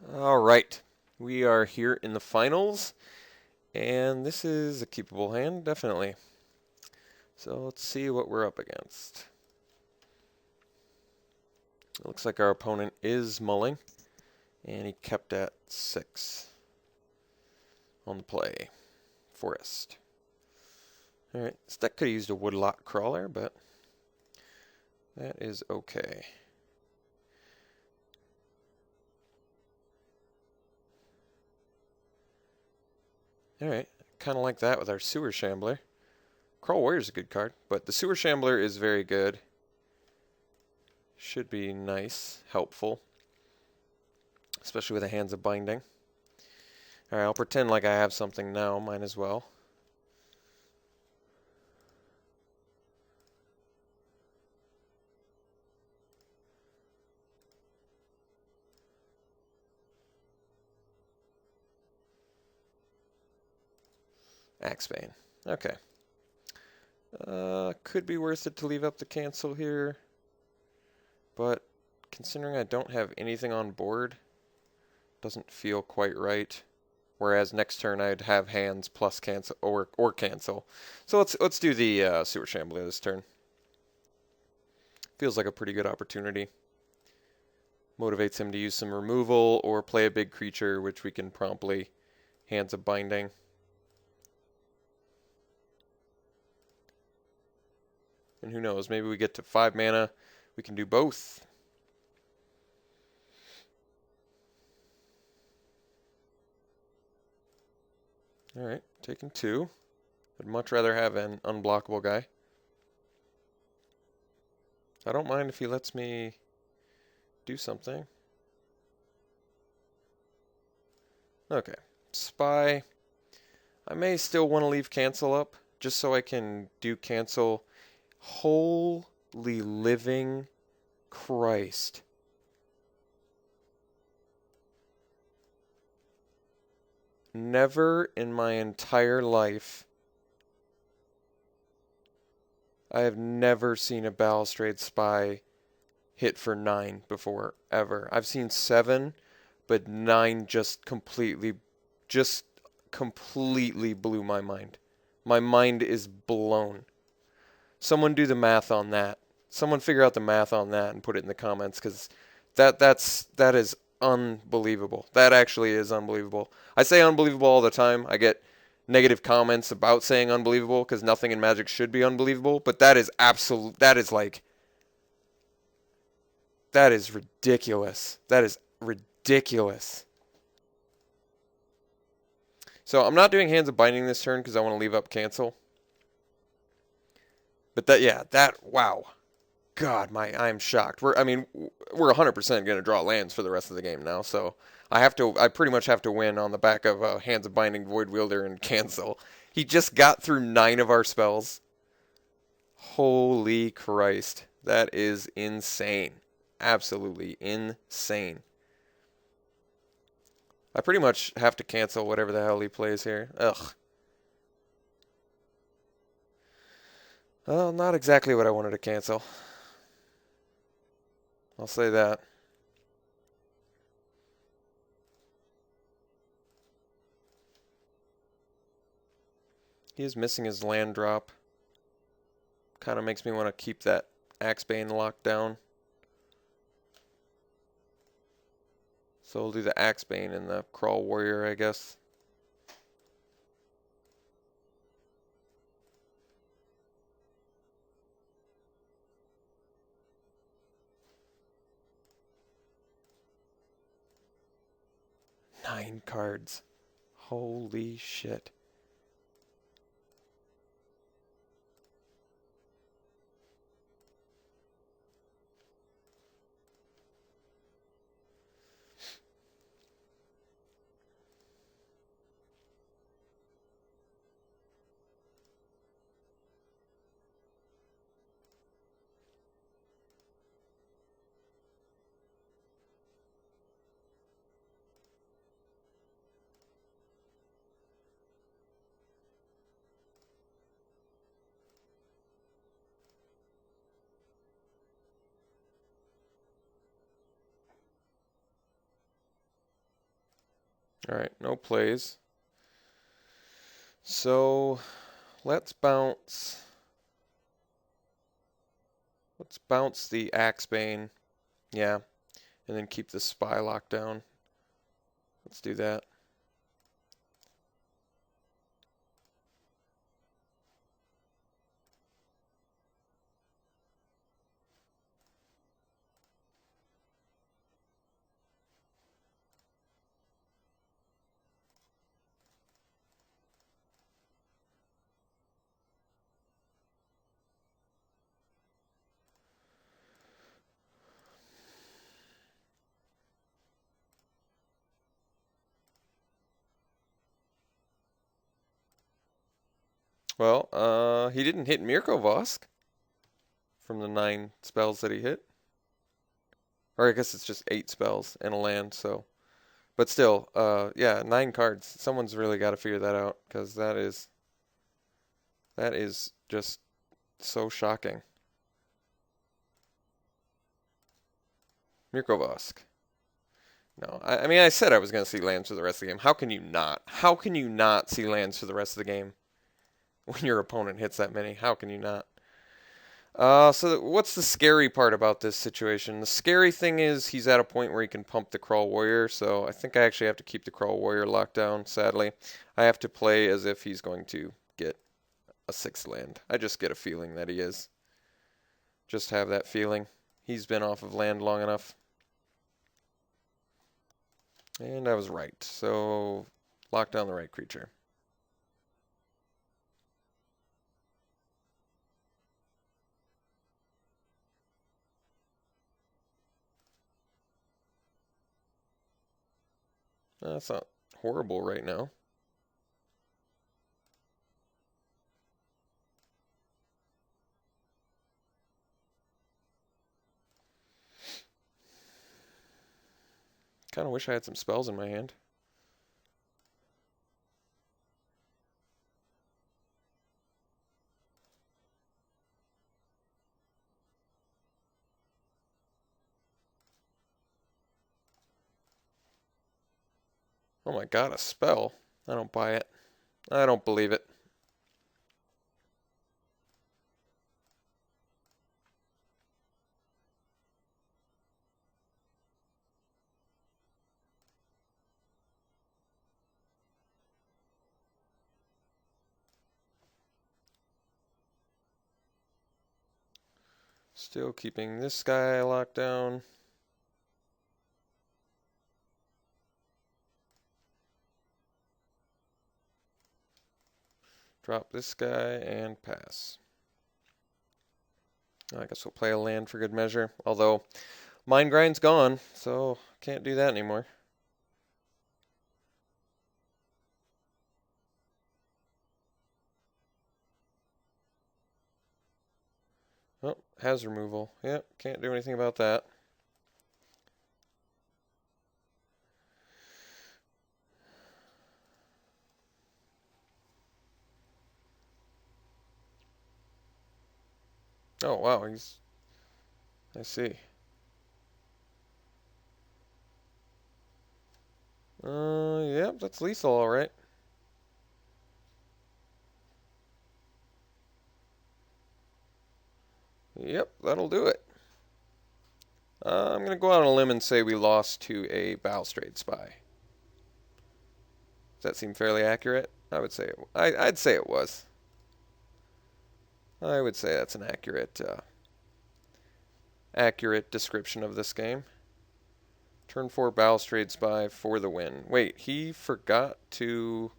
All right, we are here in the finals, and this is a keepable hand, definitely. So let's see what we're up against. It looks like our opponent is mulling, and he kept at 6 on the play. Forest. All right, this deck could have used a woodlot crawler, but that is okay. All right, kind of like that with our Sewer Shambler. Crawl Warrior is a good card, but the Sewer Shambler is very good. Should be nice, helpful, especially with the Hands of Binding. Alright, I'll pretend like I have something now, might as well. Axebane. Okay. Could be worth it to leave up the cancel here, but considering I don't have anything on board, doesn't feel quite right. Whereas next turn I'd have hands plus cancel or cancel. So let's do the Sewer Shambler this turn. Feels like a pretty good opportunity. Motivates him to use some removal or play a big creature, which we can promptly Hands of Binding. And who knows, maybe we get to 5 mana, we can do both. Alright, taking 2. I'd much rather have an unblockable guy. I don't mind if he lets me do something. Okay, Spy. I may still want to leave cancel up, just so I can do cancel. Holy living Christ. Never in my entire life, I have never seen a Balustrade Spy hit for 9 before, ever. I've seen 7, but 9 just completely blew my mind. My mind is blown. Someone do the math on that. Someone figure out the math on that and put it in the comments, because that is unbelievable. That actually is unbelievable. I say unbelievable all the time. I get negative comments about saying unbelievable because nothing in Magic should be unbelievable, but that is absolute. That is ridiculous. That is ridiculous. So I'm not doing Hands of Binding this turn because I want to leave up cancel. But wow. God, I'm shocked. We're 100% going to draw lands for the rest of the game now, so I pretty much have to win on the back of Hands of Binding, Void Wielder, and cancel. He just got through 9 of our spells. Holy Christ. That is insane. Absolutely insane. I pretty much have to cancel whatever the hell he plays here. Ugh. Well, not exactly what I wanted to cancel. I'll say that. He is missing his land drop. Kind of makes me want to keep that Axebane locked down. So we'll do the Axebane and the Crawl Warrior, I guess. Nine cards. Holy shit. Alright, no plays. So let's bounce. Let's bounce the Axebane. Yeah. And then keep the Spy locked down. Let's do that. Well, he didn't hit Mirko Vosk from the 9 spells that he hit. Or I guess it's just 8 spells and a land, so. But still, yeah, 9 cards. Someone's really got to figure that out, because that is just so shocking. Mirko Vosk. No, I mean, I said I was going to see lands for the rest of the game. How can you not? How can you not see lands for the rest of the game when your opponent hits that many? How can you not? So what's the scary part about this situation? The scary thing is he's at a point where he can pump the Crawl Warrior, so I think I actually have to keep the Crawl Warrior locked down, sadly. I have to play as if he's going to get a 6th land. I just get a feeling that he is. Just have that feeling. He's been off of land long enough. And I was right, so lock down the right creature. That's not horrible right now. Kind of wish I had some spells in my hand. Oh my god, a spell? I don't buy it. I don't believe it. Still keeping this guy locked down. Drop this guy and pass. I guess we'll play a land for good measure. Although, Mind Grind's gone, so can't do that anymore. Oh, has removal. Yep, can't do anything about that. Oh, wow, I see. Yep, that's lethal, alright. Yep, that'll do it. I'm going to go out on a limb and say we lost to a Balustrade Spy. Does that seem fairly accurate? I would say I'd say it was. I would say that's an accurate description of this game. Turn 4 Balustrade Spy for the win. Wait, he forgot to...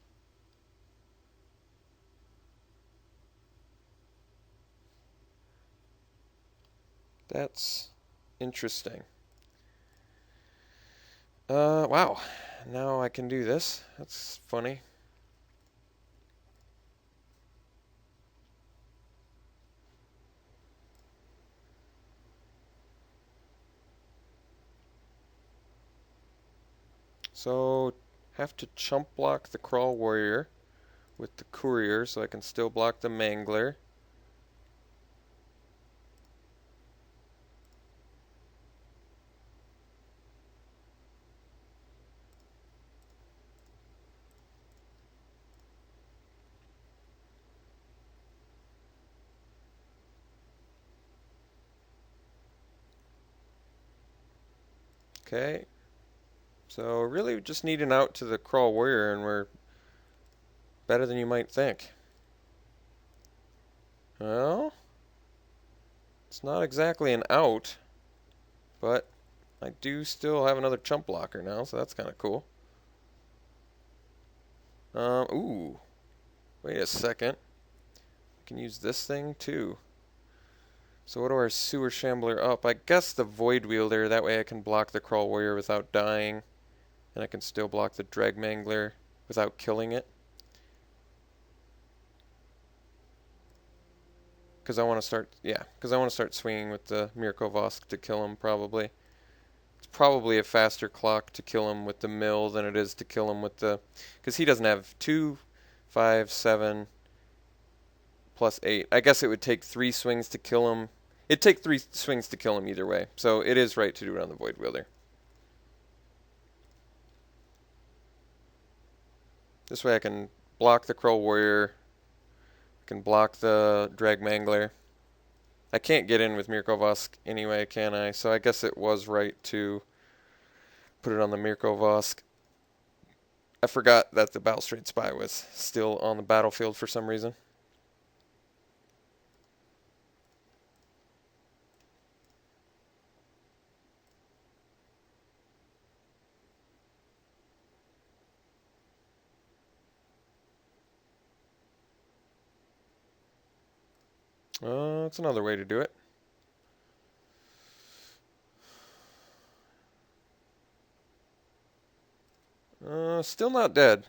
That's interesting. Wow. Now I can do this. That's funny. So, have to chump block the Crawl Warrior with the Courier so I can still block the Mangler. Okay. So really we just need an out to the Crawl Warrior and we're better than you might think. Well, it's not exactly an out, but I do still have another chump blocker now, so that's kind of cool. Ooh. Wait a second. I can use this thing too. So what do our Sewer Shambler up? I guess the Void Wielder, that way I can block the Crawl Warrior without dying. And I can still block the Dreg Mangler without killing it. Because I want to start, because I want to start swinging with the Mirko Vosk to kill him, probably. It's probably a faster clock to kill him with the mill than it is to kill him with the... Because he doesn't have 2, 5, 7, plus 8. I guess it would take 3 swings to kill him. It'd take 3 swings to kill him either way. So it is right to do it on the Void Wielder. This way I can block the Crawl Warrior. I can block the Drag Mangler. I can't get in with Mirko Vosk anyway, can I? So I guess it was right to put it on the Mirko Vosk. I forgot that the Balustrade Spy was still on the battlefield for some reason. That's another way to do it. Still not dead.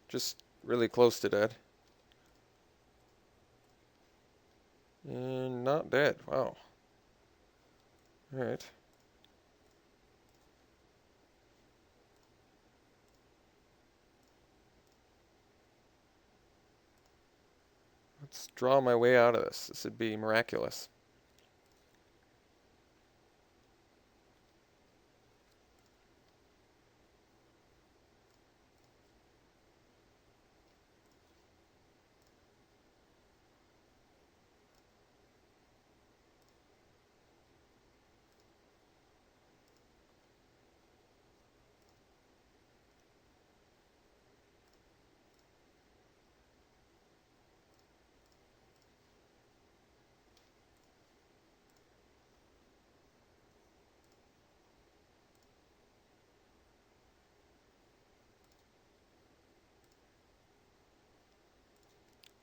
Just really close to dead. And not dead. Wow. Alright. Let's draw my way out of this. This would be miraculous.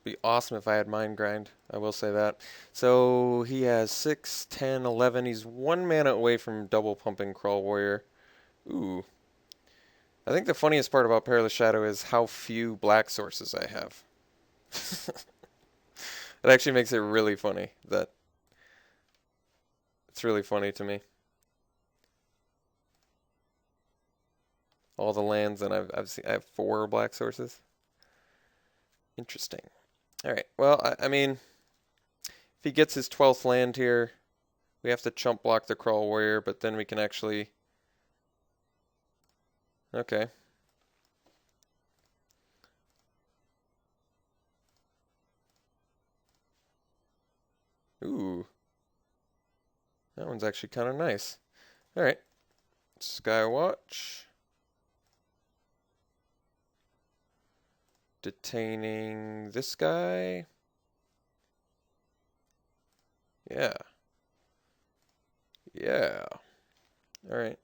Be awesome if I had Mind Grind. I will say that. So he has 6, 10, 11. He's 1 mana away from double pumping Crawl Warrior. Ooh. I think the funniest part about Perilous Shadow is how few black sources I have. It actually makes it really funny. That it's really funny to me. All the lands, and I have 4 black sources. Interesting. All right. Well, I mean, if he gets his 12th land here, we have to chump block the Crawl Warrior, but then we can actually... Okay. Ooh. That one's actually kind of nice. All right. Skywatch. Detaining this guy. Yeah. Yeah. All right.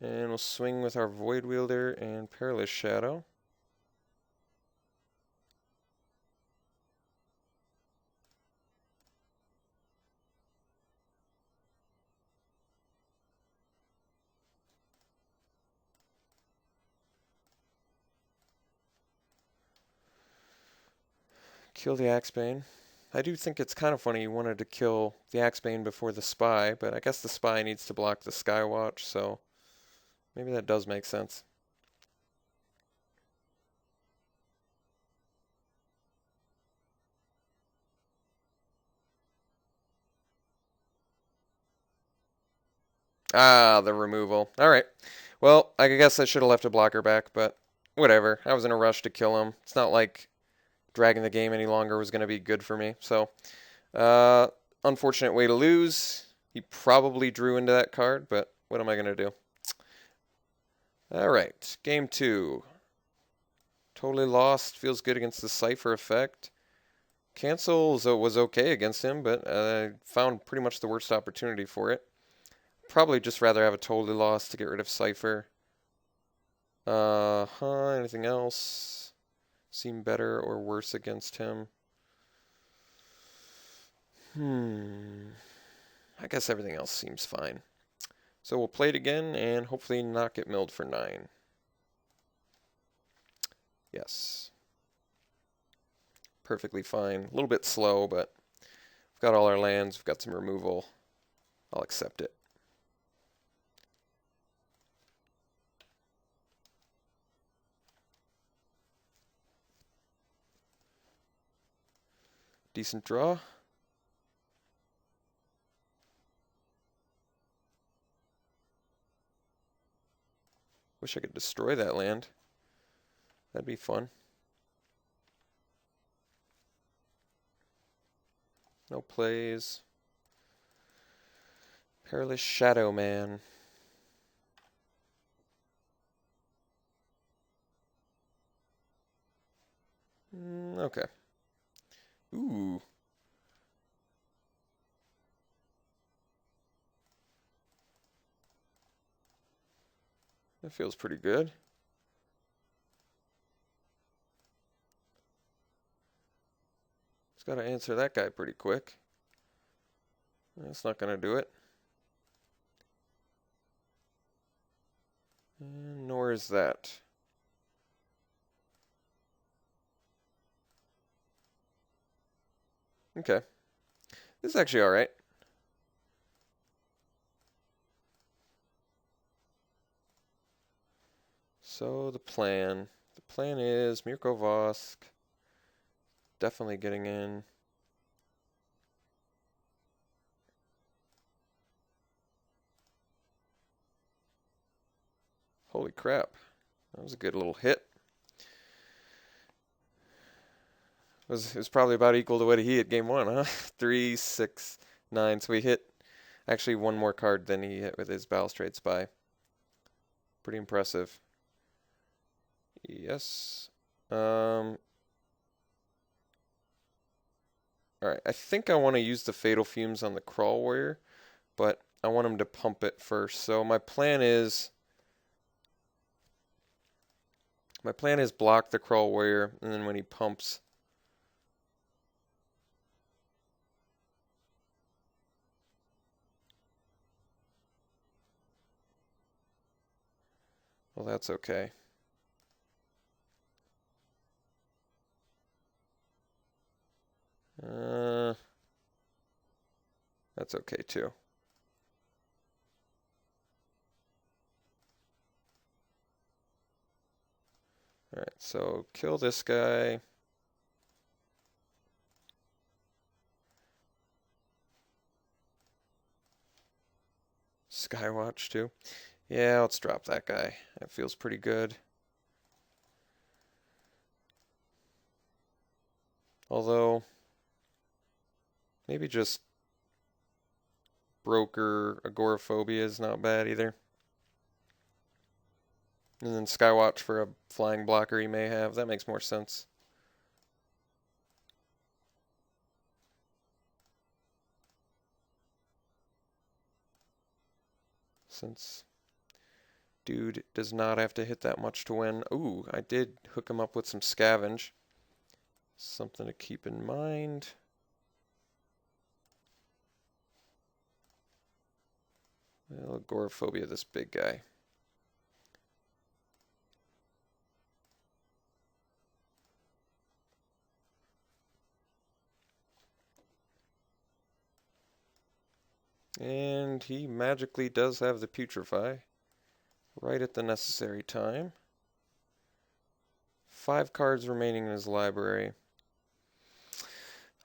And we'll swing with our Void Wielder and Perilous Shadow. Kill the Axebane. I do think it's kind of funny you wanted to kill the Axebane before the Spy, but I guess the Spy needs to block the Skywatch, so maybe that does make sense. Ah, the removal. Alright. Well, I guess I should have left a blocker back, but whatever. I was in a rush to kill him. It's not like dragging the game any longer was going to be good for me. So, unfortunate way to lose. He probably drew into that card, but what am I going to do? Alright, game 2. Totally lost. Feels good against the Cypher effect. Cancel was okay against him, but I found pretty much the worst opportunity for it. Probably just rather have a totally lost to get rid of Cypher. Anything else seem better or worse against him? I guess everything else seems fine. So we'll play it again and hopefully not get milled for 9. Yes. Perfectly fine. A little bit slow, but we've got all our lands. We've got some removal. I'll accept it. Decent draw. Wish I could destroy that land. That'd be fun. No plays. Perilous Shadow Man. Okay. Ooh. That feels pretty good. Just gotta answer that guy pretty quick. That's not gonna do it. And nor is that. Okay. This is actually alright. So the plan is Mirko Vosk definitely getting in. Holy crap. That was a good little hit. It was probably about equal to what he hit game 1, huh? 3, 6, 9. So we hit actually one more card than he hit with his Balustrade Spy. Pretty impressive. Yes. Alright, I think I want to use the Fatal Fumes on the Crawl Warrior, but I want him to pump it first. So my plan is block the Crawl Warrior, and then when he pumps, well, that's okay. That's okay too. Alright, so kill this guy. Skywatch too. Yeah, let's drop that guy. That feels pretty good. Although, maybe just Broker Agoraphobia is not bad either. And then Skywatch for a flying blocker he may have. That makes more sense. Since dude does not have to hit that much to win. Ooh, I did hook him up with some Scavenge. Something to keep in mind. Well, Agoraphobia, this big guy. And he magically does have the Putrefy right at the necessary time. 5 cards remaining in his library.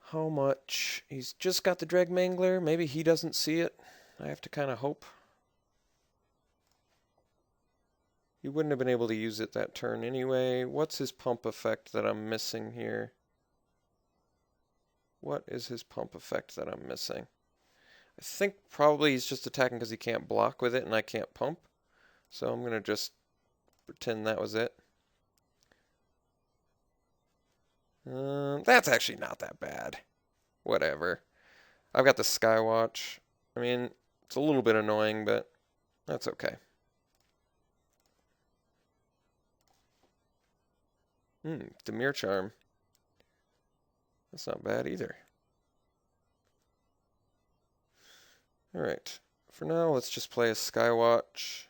How much? He's just got the Dreg Mangler. Maybe he doesn't see it. I have to kind of hope. He wouldn't have been able to use it that turn anyway. What's his pump effect that I'm missing here? What is his pump effect that I'm missing? I think probably he's just attacking because he can't block with it and I can't pump. So I'm going to just pretend that was it. That's actually not that bad. Whatever. I've got the Skywatch. I mean, it's a little bit annoying, but that's okay. Demir Charm. That's not bad either. Alright. For now, let's just play a Skywatch.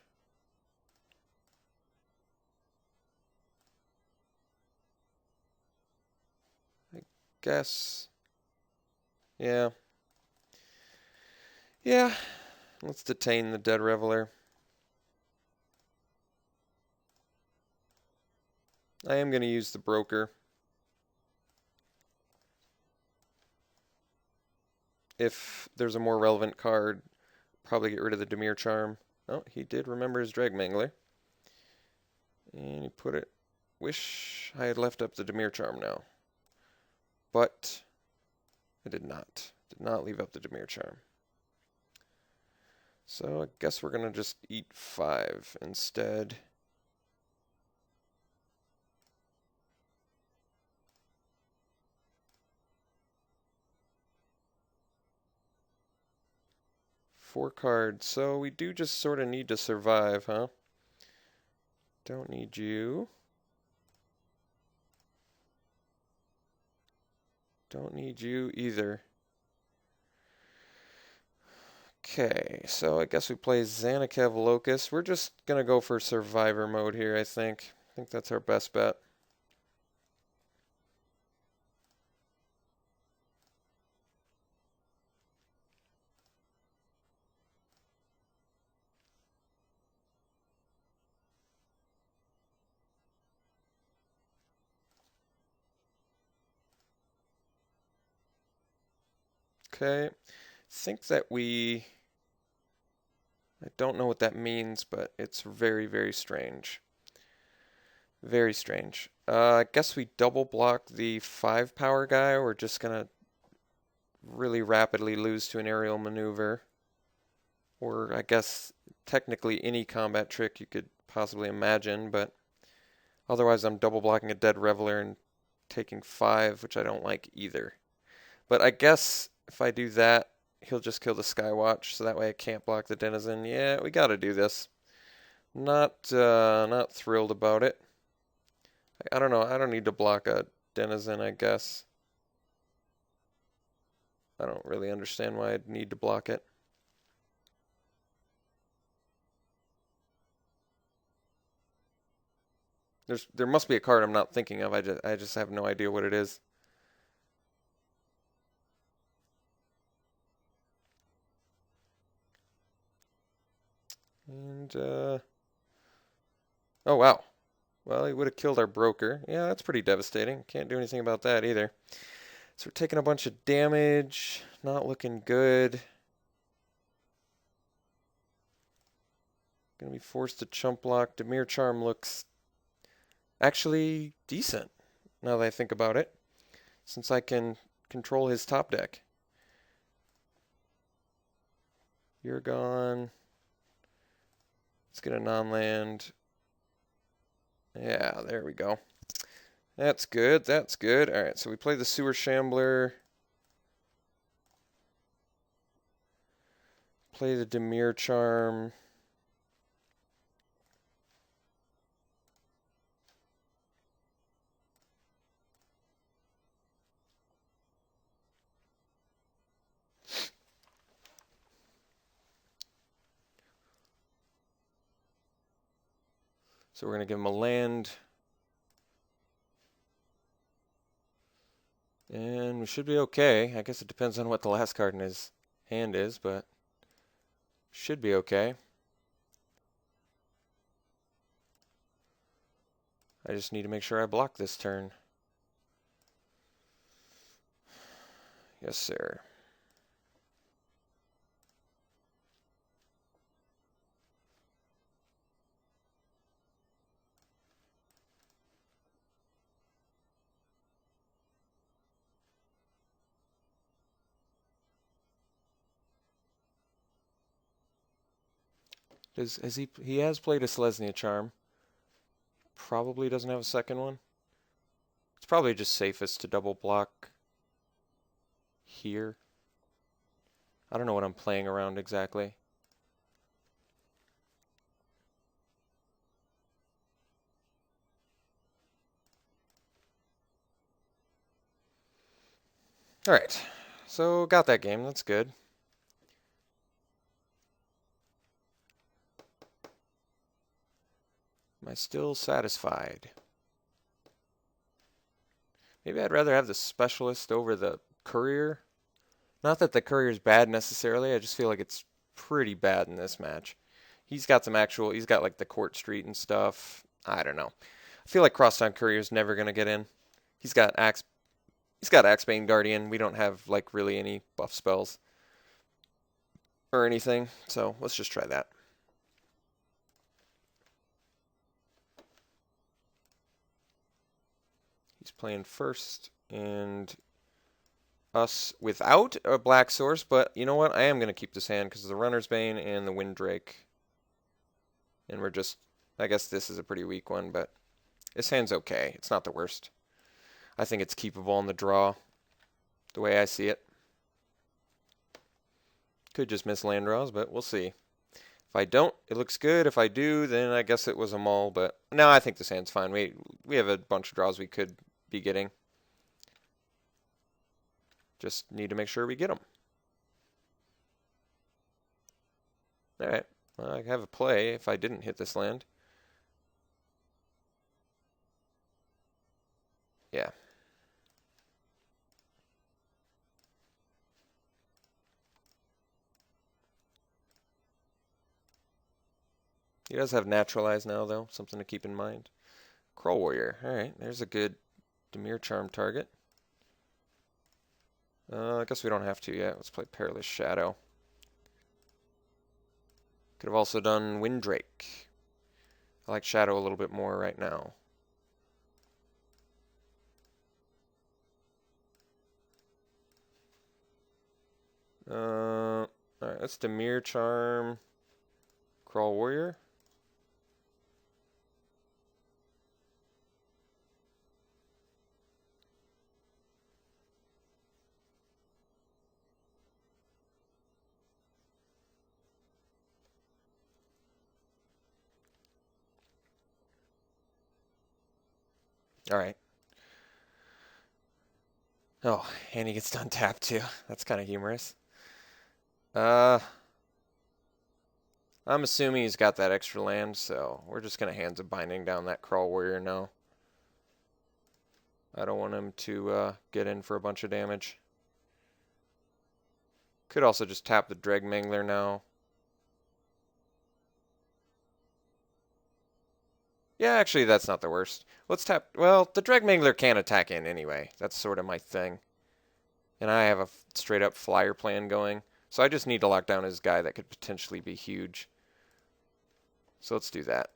I guess. Yeah. Yeah. Let's detain the Dead Reveler. I am going to use the Broker. If there's a more relevant card, probably get rid of the Demir Charm. Oh, he did remember his Drag Mangler. And he put it. Wish I had left up the Demir Charm now. But I did not. Did not leave up the Demir Charm. So I guess we're going to just eat 5 instead. Four cards. So we do just sort of need to survive, huh? Don't need you. Don't need you either. Okay, so I guess we play Xanakev Locust. We're just going to go for survivor mode here, I think. I think that's our best bet. Okay, I think that I don't know what that means, but it's very, very strange. Very strange. I guess we double block the 5 power guy. We're just going to really rapidly lose to an aerial maneuver. Or I guess technically any combat trick you could possibly imagine, but otherwise I'm double blocking a Dead Reveler and taking 5, which I don't like either. But I guess if I do that, he'll just kill the Skywatch, so that way I can't block the Denizen. Yeah, we gotta do this. Not thrilled about it. I don't know. I don't need to block a Denizen, I guess. I don't really understand why I'd need to block it. There must be a card I'm not thinking of. I just have no idea what it is. And oh wow. Well, he would have killed our broker. Yeah, that's pretty devastating. Can't do anything about that either. So we're taking a bunch of damage. Not looking good. Gonna be forced to chump block. Demir Charm looks actually decent, now that I think about it, since I can control his top deck. You're gone. Let's get a non-land. Yeah, there we go. That's good, that's good. Alright, so we play the Sewer Shambler. Play the Demir Charm. So we're going to give him a land. And we should be okay. I guess it depends on what the last card in his hand is, but should be okay. I just need to make sure I block this turn. Yes, sir. He has played a Selesnya Charm. Probably doesn't have a second one. It's probably just safest to double block here. I don't know what I'm playing around exactly. Alright, so got that game, that's good. Am I still satisfied? Maybe I'd rather have the Specialist over the Courier. Not that the Courier's bad necessarily, I just feel like it's pretty bad in this match. He's got like the Court Street and stuff. I don't know. I feel like Crosstown Courier's never gonna get in. He's got Axebane Guardian. We don't have like really any buff spells or anything, so let's just try that. He's playing first, and us without a black source, but you know what? I am going to keep this hand because of the Runner's Bane and the Windrake. And I guess this is a pretty weak one, but this hand's okay. It's not the worst. I think it's keepable on the draw, the way I see it. Could just miss land draws, but we'll see. If I don't, it looks good. If I do, then I guess it was a mull, but no, I think this hand's fine. We have a bunch of draws we could be getting. Just need to make sure we get them. Alright, well, I have a play if I didn't hit this land. Yeah. He does have Naturalize now, though. Something to keep in mind. Kroll Warrior. Alright, there's a good Dimir Charm target. I guess we don't have to yet. Let's play Perilous Shadow. Could have also done Windrake. I like Shadow a little bit more right now. Alright, that's Dimir Charm. Kroll Warrior. Alright. Oh, and he gets done tapped too. That's kind of humorous. I'm assuming he's got that extra land, so we're just going to Hands of Binding down that Kroll Warrior now. I don't want him to get in for a bunch of damage. Could also just tap the Dreg Mangler now. Yeah, actually, that's not the worst. Let's tap... Well, the Dreg Mangler can attack in anyway. That's sort of my thing. And I have a straight-up flyer plan going. So I just need to lock down his guy that could potentially be huge. So let's do that.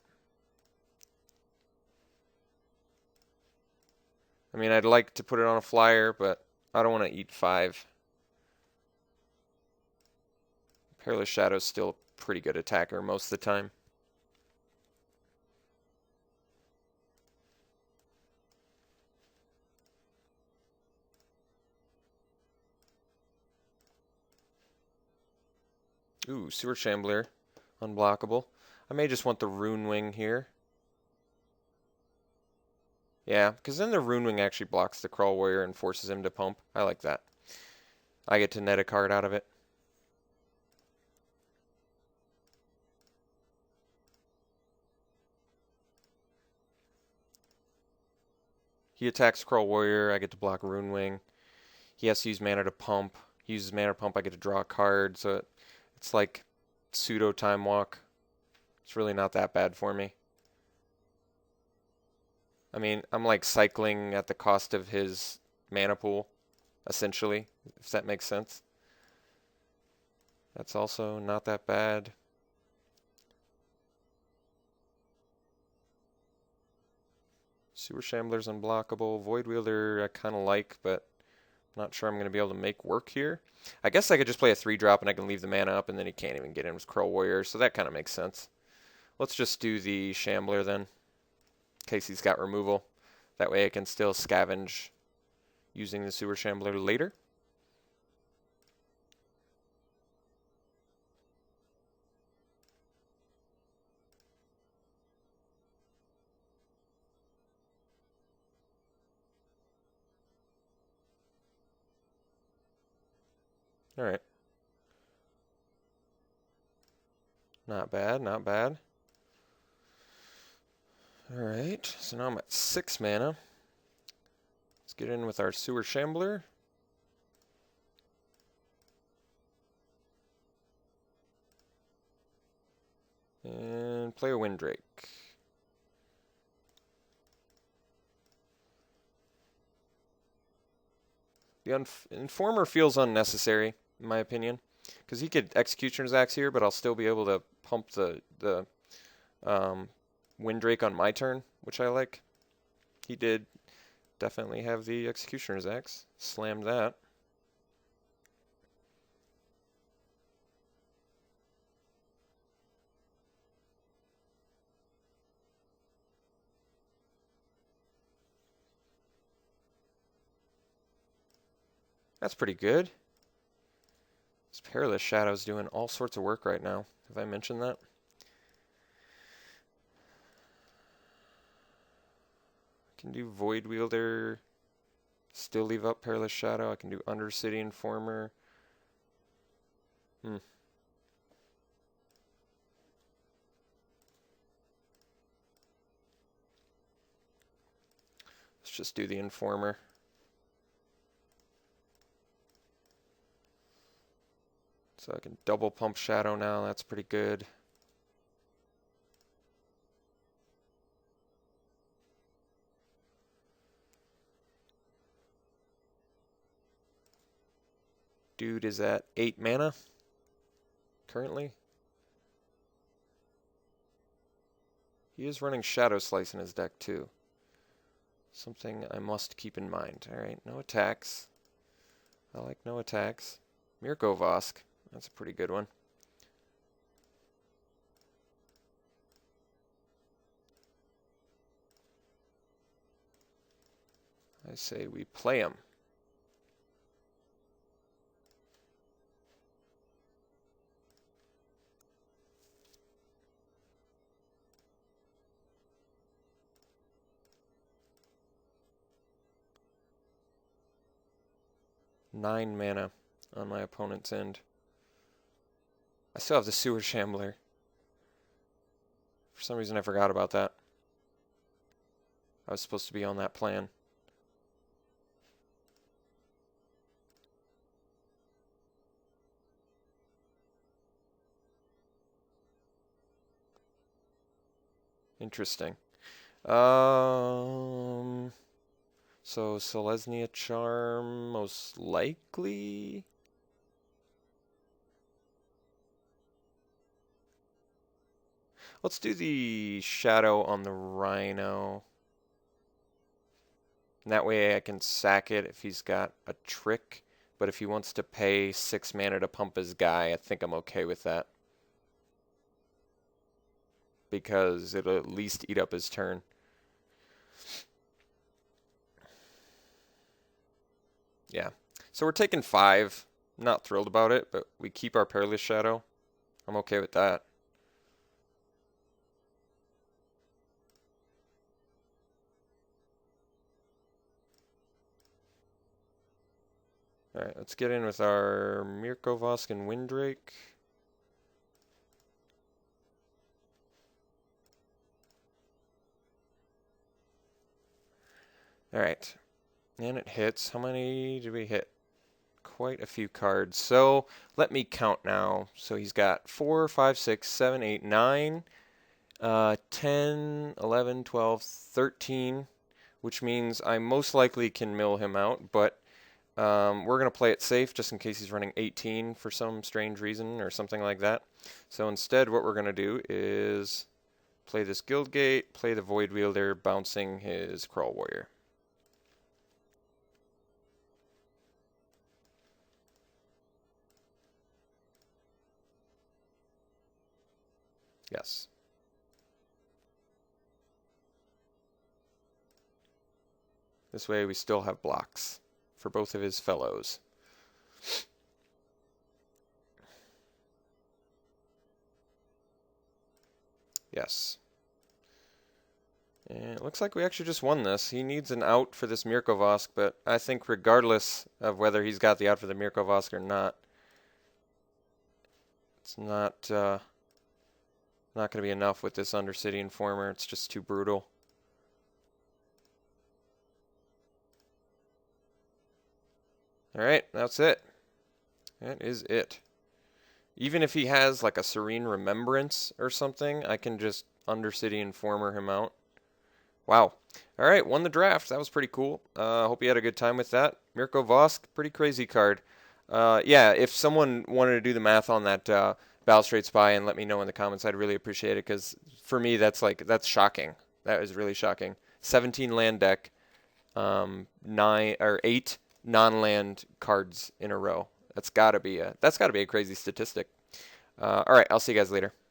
I mean, I'd like to put it on a flyer, but I don't want to eat 5. Perilous Shadow's still a pretty good attacker most of the time. Ooh, Sewer Shambler. Unblockable. I may just want the Rune Wing here. Yeah, because then the Rune Wing actually blocks the Kroll Warrior and forces him to pump. I like that. I get to net a card out of it. He attacks Kroll Warrior, I get to block Rune Wing. He has to use mana to pump. He uses mana to pump, I get to draw a card. So it's like pseudo Time Walk. It's really not that bad for me. I mean, I'm like cycling at the cost of his mana pool, essentially, if that makes sense. That's also not that bad. Sewer Shambler's unblockable. Void Wielder I kind of like, but Not sure I'm going to be able to make work here. I guess I could just play a 3-drop and I can leave the mana up and then he can't even get in with Crow Warrior, so that kind of makes sense. Let's just do the Shambler then, in case he's got removal. That way I can still scavenge using the Sewer Shambler later. Alright. Not bad, not bad. Alright, so now I'm at 6 mana. Let's get in with our Sewer Shambler. And play a Windrake. The Informer feels unnecessary, in my opinion, because he could Executioner's Axe here, but I'll still be able to pump the Windrake on my turn, which I like. He did definitely have the Executioner's Axe. Slammed that. That's pretty good. This Perilous Shadow's doing all sorts of work right now. Have I mentioned that? Can do Void Wielder. Still leave up Perilous Shadow. I can do Undercity Informer. Let's just do the Informer. So I can double pump Shadow now. That's pretty good. Dude is at 8 mana currently. He is running Shadow Slice in his deck too. Something I must keep in mind. Alright, no attacks. I like no attacks. Mirko Vosk. That's a pretty good one. I say we play him. Nine mana on my opponent's end. I still have the Sewer Shambler. For some reason I forgot about that. I was supposed to be on that plan. Interesting. So Selesnya Charm, most likely. Let's do the Shadow on the Rhino. And that way I can sack it if he's got a trick. But if he wants to pay 6 mana to pump his guy, I think I'm okay with that. Because it'll at least eat up his turn. Yeah. So we're taking 5. Not thrilled about it, but we keep our Perilous Shadow. I'm okay with that. Alright, let's get in with our Mirko Vosk and Windrake. Alright. And it hits. How many did we hit? Quite a few cards. So let me count now. So he's got 4, 5, 6, 7, 8, 9, 10, 11, 12, 13, which means I most likely can mill him out, but we're going to play it safe just in case he's running 18 for some strange reason or something like that. So instead what we're going to do is play this Guildgate, play the Void Wielder, bouncing his Crawl Warrior. Yes. This way we still have blocks for both of his fellows. Yes. And it looks like we actually just won this. He needs an out for this Mirkovosk, but I think regardless of whether he's got the out for the Mirkovosk or not, it's not going to be enough with this Undercity Informer. It's just too brutal. Alright, that's it. That is it. Even if he has like a Serene Remembrance or something, I can just Undercity Informer him out. Wow. Alright, won the draft. That was pretty cool. Hope you had a good time with that. Mirko Vosk, pretty crazy card. Yeah, if someone wanted to do the math on that Balustrade Spy and let me know in the comments, I'd really appreciate it, because for me that's shocking. That is really shocking. 17 land deck, 8 non-land cards in a row. That's gotta be a crazy statistic. All right, I'll see you guys later.